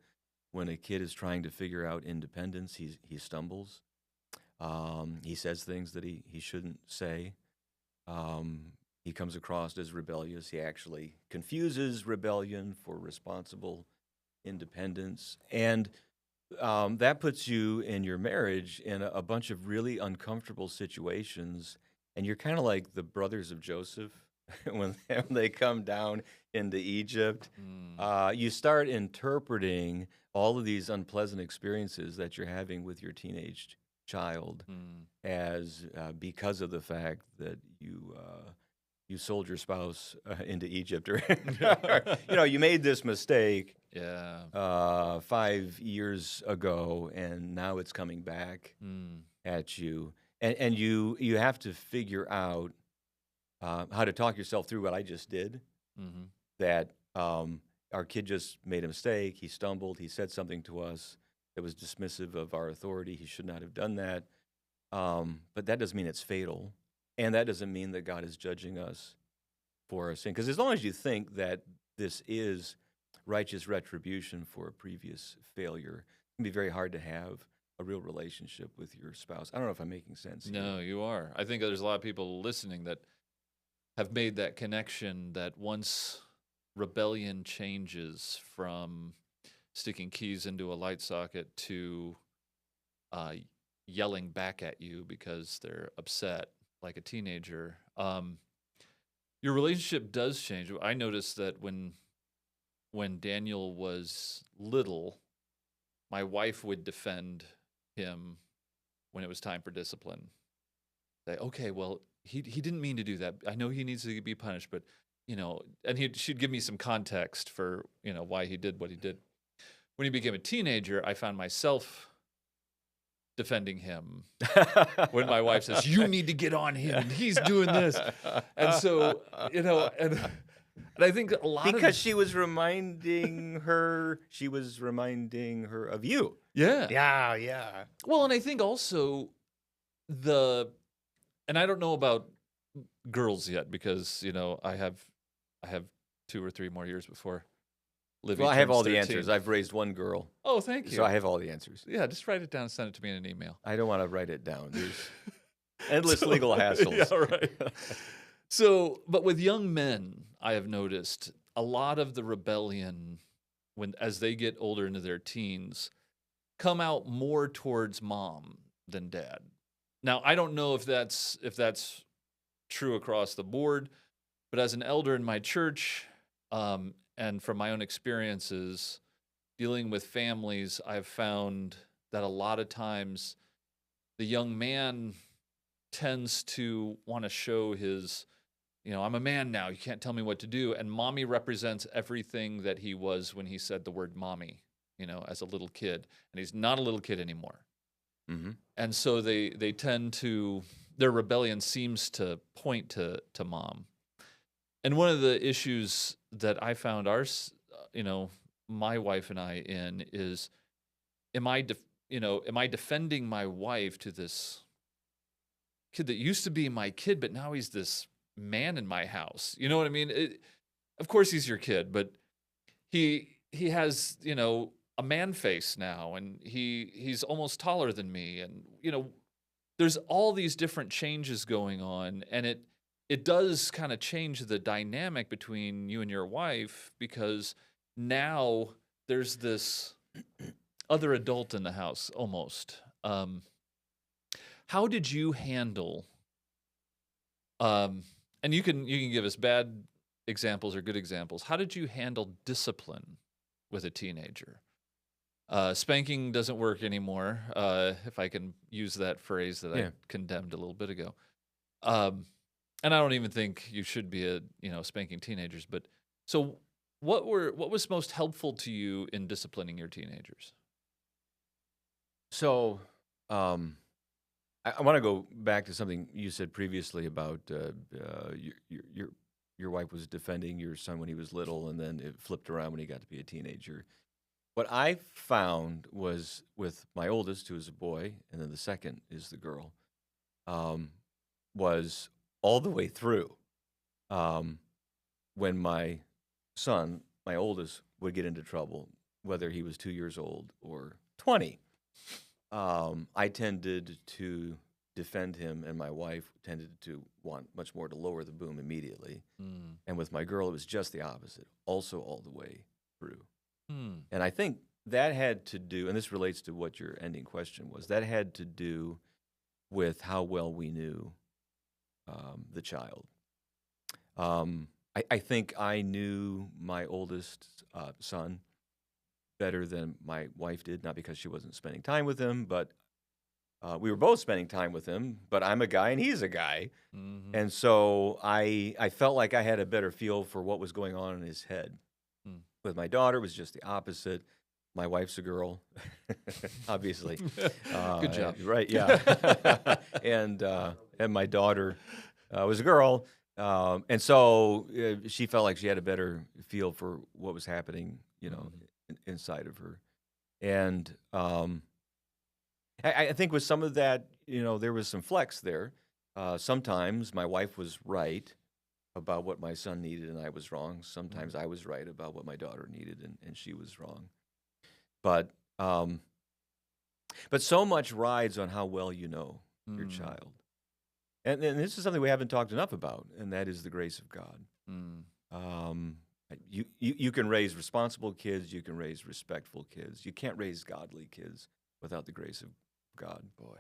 When a kid is trying to figure out independence, he stumbles. He says things that he shouldn't say. He comes across as rebellious. He actually confuses rebellion for responsible independence. And that puts you in your marriage in a bunch of really uncomfortable situations. And you're kind of like the brothers of Joseph when they come down into Egypt. You start interpreting all of these unpleasant experiences that you're having with your teenage child as because of the fact that you sold your spouse into Egypt, or you made this mistake Yeah. 5 years ago, and now it's coming back Mm. at you, and you have to figure out how to talk yourself through what I just did. Mm-hmm. That our kid just made a mistake. He stumbled. He said something to us that was dismissive of our authority. He should not have done that. But that doesn't mean it's fatal. And that doesn't mean that God is judging us for our sin. Because as long as you think that this is righteous retribution for a previous failure, it can be very hard to have a real relationship with your spouse. I don't know if I'm making sense here. No, you are. I think there's a lot of people listening that have made that connection that once rebellion changes from sticking keys into a light socket to uh, yelling back at you because they're upset, like a teenager, your relationship does change. I noticed that when Daniel was little, my wife would defend him when it was time for discipline. Say, okay, well, he didn't mean to do that. I know he needs to be punished, but and she'd give me some context for why he did what he did. When he became a teenager, I found myself defending him when my wife says, "You need to get on him. He's doing this," and so and I think a lot because she was reminding her of you. Yeah. Yeah. Well, and I think also and I don't know about girls yet because I have 2 or 3 more years before Livy. Well, I have turns all the 13. answers. I've raised one girl. Oh, thank you. So I have all the answers. Yeah, just write it down and send it to me in an email. I don't want to write it down. There's endless legal hassles. Yeah, right. So, but with young men, I have noticed a lot of the rebellion as they get older into their teens come out more towards mom than dad. Now, I don't know if that's true across the board, but as an elder in my church, and from my own experiences dealing with families, I've found that a lot of times the young man tends to want to show his, I'm a man now, you can't tell me what to do. And mommy represents everything that he was when he said the word mommy, as a little kid. And he's not a little kid anymore. Mm-hmm. And so they tend to, their rebellion seems to point to mom. And one of the issues that I found my wife and I in is, am I defending my wife to this kid that used to be my kid, but now he's this man in my house? You know what I mean? Of course he's your kid, but he has, a man face now, and he's almost taller than me, and there's all these different changes going on, and it does kind of change the dynamic between you and your wife, because now there's this other adult in the house almost. How did you handle, and you can give us bad examples or good examples, how did you handle discipline with a teenager? Spanking doesn't work anymore, if I can use that phrase that I condemned a little bit ago. And I don't even think you should be spanking teenagers. But so what was most helpful to you in disciplining your teenagers? So I want to go back to something you said previously about your wife was defending your son when he was little, and then it flipped around when he got to be a teenager. What I found was with my oldest, who is a boy, and then the second is the girl, was all the way through. When my son, my oldest, would get into trouble, whether he was 2 years old or 20, I tended to defend him, and my wife tended to want much more to lower the boom immediately. Mm. And with my girl, it was just the opposite, also all the way through. Mm. And I think that had to do, and this relates to what your ending question was, that had to do with how well we knew the child. I think I knew my oldest son better than my wife did, not because she wasn't spending time with him, but we were both spending time with him, but I'm a guy and he's a guy. Mm-hmm. And so I felt like I had a better feel for what was going on in his head. Mm. With my daughter, it was just the opposite. My wife's a girl, obviously. Good job. Right, yeah. and my daughter was a girl. And so she felt like she had a better feel for what was happening, inside of her. And I think with some of that, there was some flex there. Sometimes my wife was right about what my son needed and I was wrong. Sometimes I was right about what my daughter needed and she was wrong. But so much rides on how well you know your child. And this is something we haven't talked enough about, and that is the grace of God. You can raise responsible kids, you can raise respectful kids. You can't raise godly kids without the grace of God. Boy.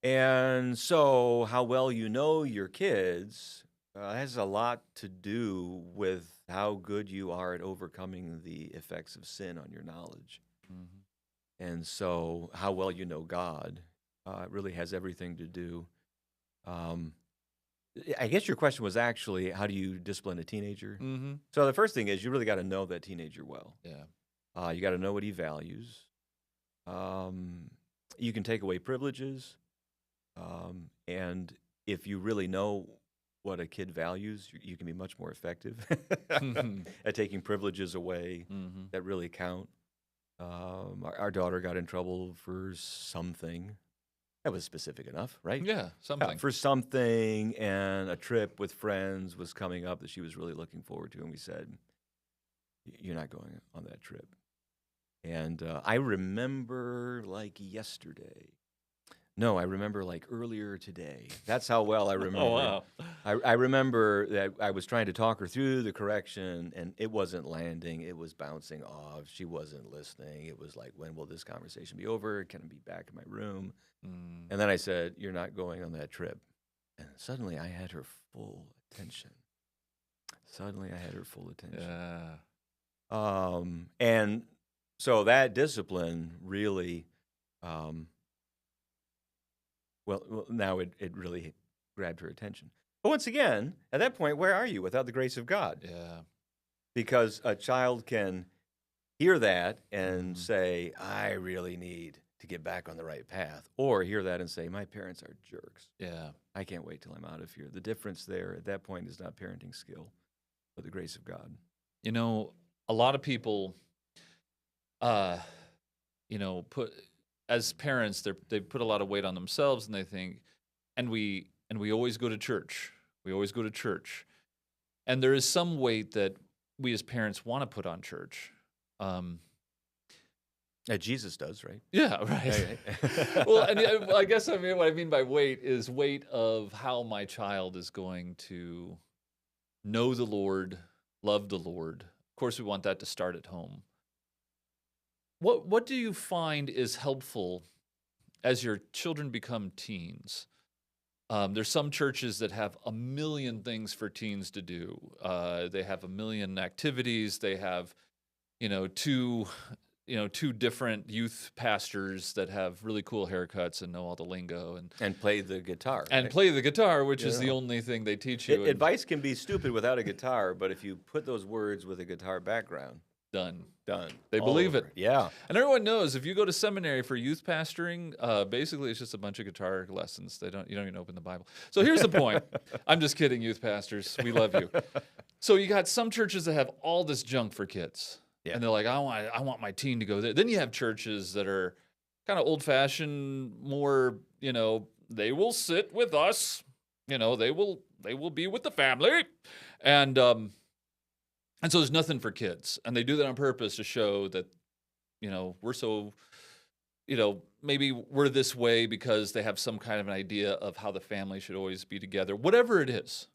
And so how well you know your kids has a lot to do with how good you are at overcoming the effects of sin on your knowledge. Mm-hmm. And so how well you know God really has everything to do. I guess your question was actually, how do you discipline a teenager? Mm-hmm. So the first thing is you really got to know that teenager well. Yeah. You got to know what he values. You can take away privileges. And if you really know what a kid values, you can be much more effective at taking privileges away that really count. Our daughter got in trouble for something. That was specific enough, right? Yeah, something. For something, and a trip with friends was coming up that she was really looking forward to, and we said, "You're not going on that trip." And I remember like yesterday. No, I remember like earlier today. That's how well I remember. Oh, wow. I remember that I was trying to talk her through the correction, and it wasn't landing. It was bouncing off. She wasn't listening. It was like, when will this conversation be over? Can I be back in my room? And then I said, "You're not going on that trip." And suddenly I had her full attention. Yeah. And so that discipline really, well, now it really grabbed her attention. But once again, at that point, where are you without the grace of God? Yeah. Because a child can hear that and say, "I really need to get back on the right path," or hear that and say, "My parents are jerks. Yeah. I can't wait till I'm out of here." The difference there at that point is not parenting skill, but the grace of God. A lot of people, put, as parents, they put a lot of weight on themselves, and they think, and we always go to church. We always go to church, and there is some weight that we as parents want to put on church. Jesus does, right? Yeah, right. Well, and I guess what I mean by weight is weight of how my child is going to know the Lord, love the Lord. Of course, we want that to start at home. What do you find is helpful as your children become teens? There's some churches that have a million things for teens to do. They have a million activities. They have, two different youth pastors that have really cool haircuts and know all the lingo and play the guitar. And right? play the guitar, which is the only thing they teach you. Advice can be stupid without a guitar, but if you put those words with a guitar background, done. They believe it. Yeah. And everyone knows if you go to seminary for youth pastoring, basically it's just a bunch of guitar lessons. You don't even open the Bible. So here's the point. I'm just kidding, youth pastors. We love you. So you got some churches that have all this junk for kids. Yeah. And they're like, I want my teen to go there. Then you have churches that are kind of old-fashioned, more, they will sit with us. They will be with the family. And so there's nothing for kids. And they do that on purpose to show that, we're so, maybe we're this way because they have some kind of an idea of how the family should always be together, whatever it is.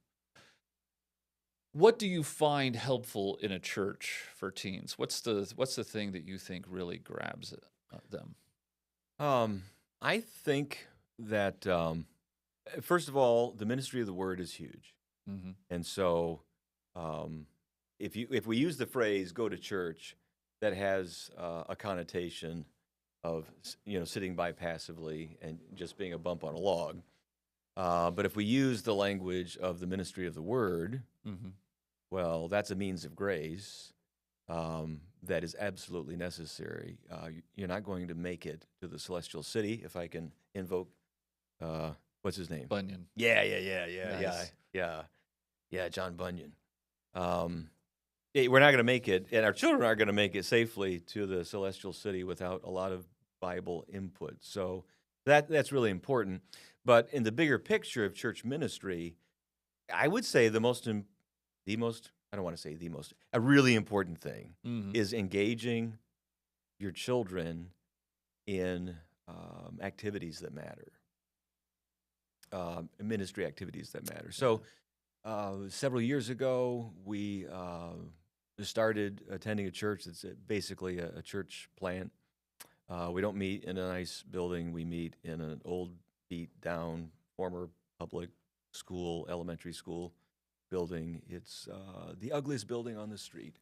What do you find helpful in a church for teens? What's the thing that you think really grabs them? I think that, first of all, the ministry of the word is huge. Mm-hmm. And so, if we use the phrase "go to church," that has a connotation of sitting by passively and just being a bump on a log. But if we use the language of the ministry of the word, Mm-hmm. well, that's a means of grace that is absolutely necessary. You're not going to make it to the celestial city, if I can invoke, what's his name? Bunyan. Yeah, John Bunyan. We're not going to make it, and our children aren't going to make it safely to the celestial city without a lot of Bible input. So that's really important. But in the bigger picture of church ministry, I would say a really important thing Mm-hmm. is engaging your children in activities that matter, ministry activities that matter. So several years ago, we started attending a church that's basically a church plant. We don't meet in a nice building. We meet in an old, beat-down, former public school, elementary school building. It's the ugliest building on the street.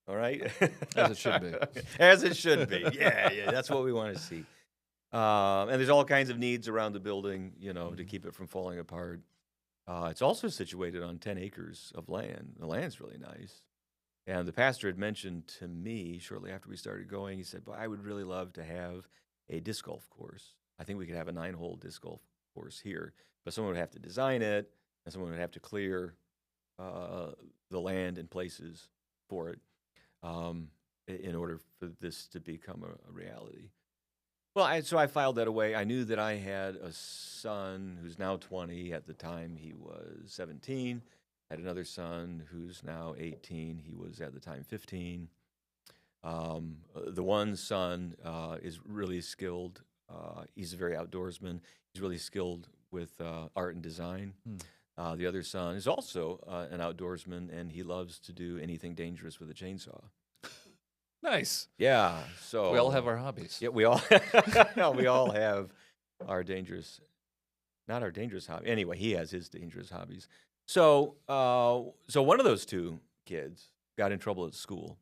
All right? As it should be. As it should be. Yeah, that's what we want to see. And there's all kinds of needs around the building, to keep it from falling apart. It's also situated on 10 acres of land. The land's really nice. And the pastor had mentioned to me shortly after we started going, he said, "Well, I would really love to have a disc golf course. I think we could have a 9-hole disc golf course here. But someone would have to design it, and someone would have to clear the land and places for it in order for this to become a reality." Well, so I filed that away. I knew that I had a son who's now 20. At the time, he was 17. I had another son who's now 18. He was at the time 15. The one son is really skilled. He's a very outdoorsman. He's really skilled with art and design. The other son is also an outdoorsman, and he loves to do anything dangerous with a chainsaw. Nice. Yeah, so We all have our hobbies. Yeah, we all we all have our dangerous, not our dangerous hobby. Anyway, he has his dangerous hobbies. So one of those two kids got in trouble at school,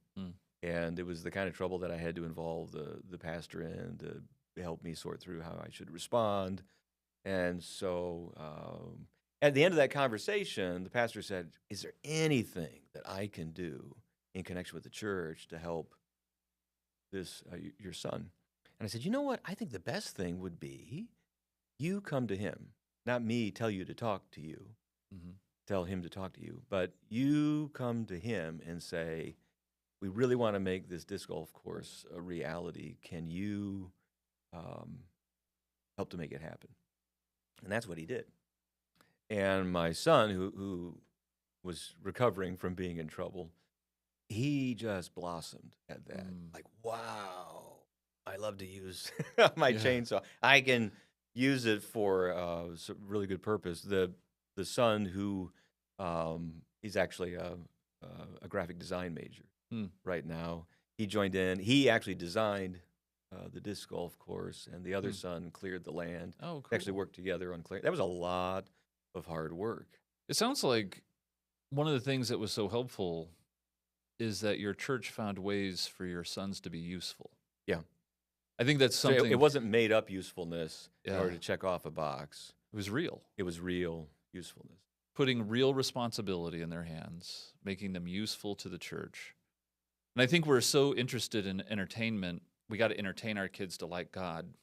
and it was the kind of trouble that I had to involve the pastor in to help me sort through how I should respond. And so at the end of that conversation, the pastor said, "Is there anything that I can do in connection with the church to help this your son?" And I said, "You know what? I think the best thing would be you come to him, not me tell you to talk to you, tell him to talk to you, but you come to him and say, we really want to make this disc golf course a reality. Can you help to make it happen?" And that's what he did. And my son, who was recovering from being in trouble, he just blossomed at that. Like, wow, I love to use my chainsaw. I can use it for some really good purpose. The son who he's actually a graphic design major right now. He joined in. He actually designed the disc golf course, and the other son cleared the land. Oh, cool. They actually worked together on clearing. That was a lot of hard work. It sounds like one of the things that was so helpful is that your church found ways for your sons to be useful. Yeah. I think that's So something. it wasn't made up usefulness in Yeah. order to check off a box. It was real. It was real usefulness. Putting real responsibility in their hands, making them useful to the church. And I think we're so interested in entertainment, we got to entertain our kids to like God.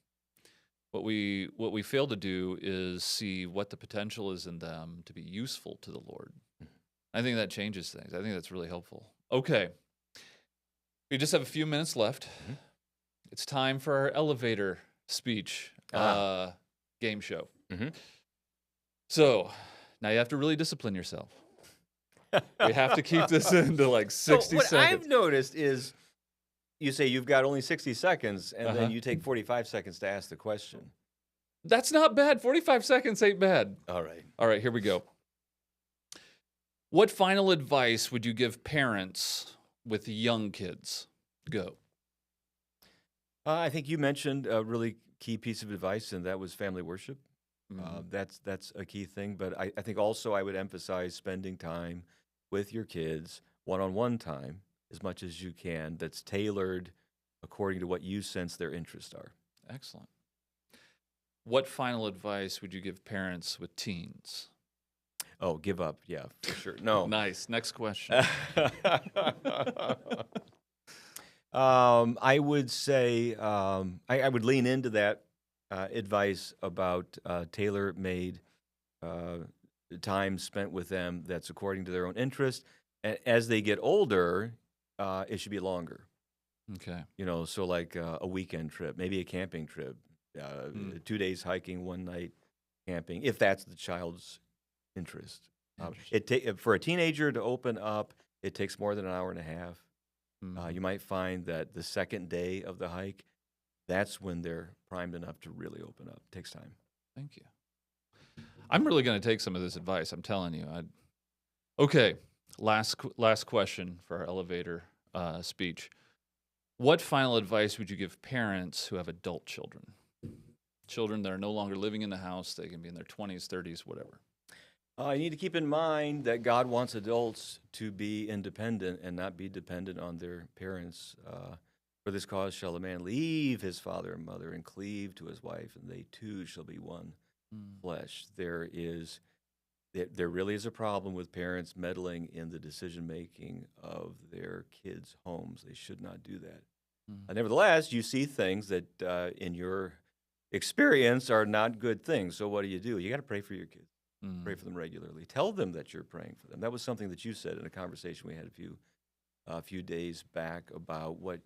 What we fail to do is see what the potential is in them to be useful to the Lord. I think that changes things. I think that's really helpful. Okay. We just have a few minutes left. It's time for our elevator speech game show. So now you have to really discipline yourself. We have to keep this into like 60 what seconds. I've noticed is you say you've got only 60 seconds, and then you take 45 seconds to ask the question. That's not bad. 45 seconds ain't bad. All right. All right, here we go. What final advice would you give parents with young kids? Go. I think you mentioned a really key piece of advice, and that was family worship. That's a key thing. But I think also I would emphasize spending time with your kids, one-on-one time, as much as you can, that's tailored according to what you sense their interests are. Excellent. What final advice would you give parents with teens? Oh, give up. Yeah, for sure. No. Nice. Next question. I would say I would lean into that advice about tailor-made uh, time spent with them that's according to their own interest. As they get older, it should be longer. Okay. So like a weekend trip, maybe a camping trip, 2 days hiking, one night camping, if that's the child's interest. For a teenager to open up, it takes more than an hour and a half. You might find that the second day of the hike, that's when they're primed enough to really open up. It takes time. Thank you. I'm really going to take some of this advice. I'm telling you. Okay. Last question for our elevator speech. What final advice would you give parents who have adult children? Children that are no longer living in the house. They can be in their 20s, 30s, whatever. You need to keep in mind that God wants adults to be independent and not be dependent on their parents. For this cause shall a man leave his father and mother and cleave to his wife, and they two shall be one flesh. There really is a problem with parents meddling in the decision-making of their kids' homes. They should not do that. Nevertheless, you see things that in your experience are not good things. So what do? You got to pray for your kids. Pray for them regularly. Tell them that you're praying for them. That was something that you said in a conversation we had a few days back about what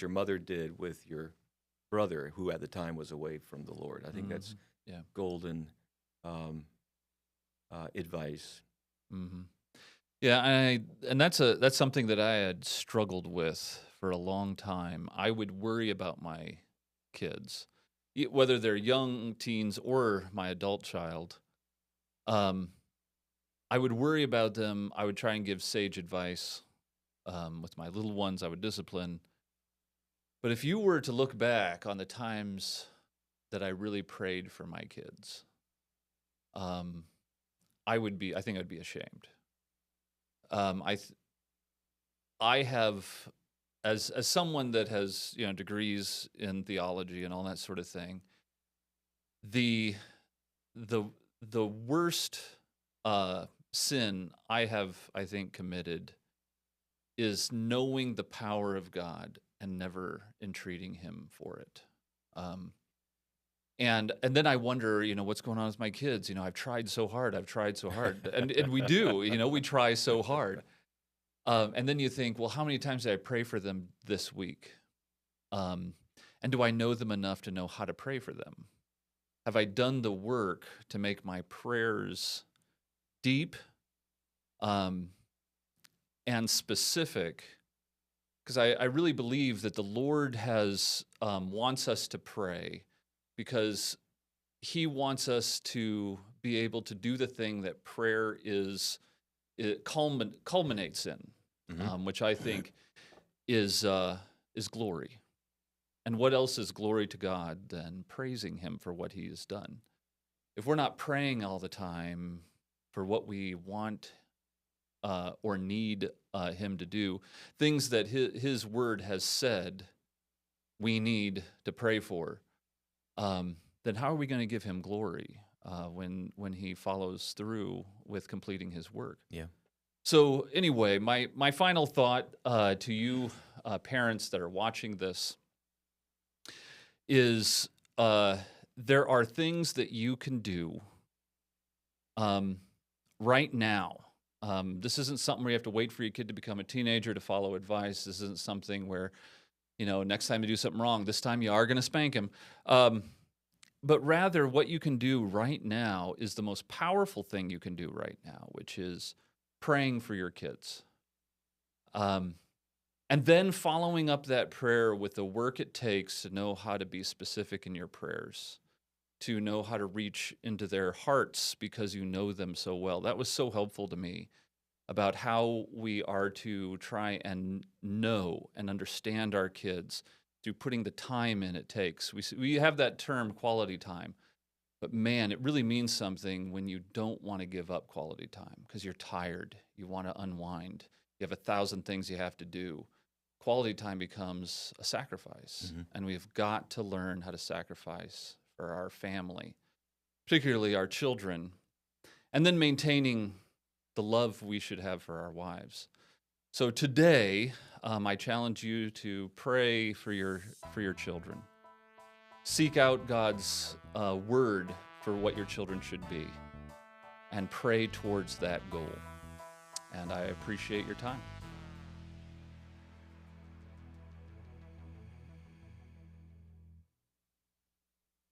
your mother did with your brother, who at the time was away from the Lord. I think that's golden advice. Yeah, and that's something that I had struggled with for a long time. I would worry about my kids, whether they're young teens or my adult child. I would worry about them. I would try and give sage advice. With my little ones, I would discipline. But if you were to look back on the times that I really prayed for my kids, I think I'd be ashamed. I have, as someone that has degrees in theology and all that sort of thing, the worst sin I think committed is knowing the power of God and never entreating Him for it. And then I wonder, what's going on with my kids? I've tried so hard, and we do, we try so hard. And then you think, well, how many times did I pray for them this week? And do I know them enough to know how to pray for them? Have I done the work to make my prayers deep and specific? Because I really believe that the Lord wants us to pray because He wants us to be able to do the thing that prayer culminates in, which I think is glory. And what else is glory to God than praising Him for what He has done? If we're not praying all the time for what we want or need Him to do, things that His Word has said we need to pray for, then how are we going to give Him glory when He follows through with completing His work? Yeah. So anyway, my final thought to you parents that are watching this is there are things that you can do right now. This isn't something where you have to wait for your kid to become a teenager to follow advice. This isn't something where, next time you do something wrong, this time you are going to spank him. But rather, what you can do right now is the most powerful thing you can do right now, which is praying for your kids. And then following up that prayer with the work it takes to know how to be specific in your prayers, to know how to reach into their hearts because you know them so well. That was so helpful to me about how we are to try and know and understand our kids through putting the time in it takes. We have that term quality time, but man, it really means something when you don't want to give up quality time because you're tired. You want to unwind. You have 1,000 things you have to do. quality time becomes a sacrifice. And we've got to learn how to sacrifice for our family, particularly our children, and then maintaining the love we should have for our wives. So today, I challenge you to pray for your children. Seek out God's word for what your children should be, and pray towards that goal. And I appreciate your time.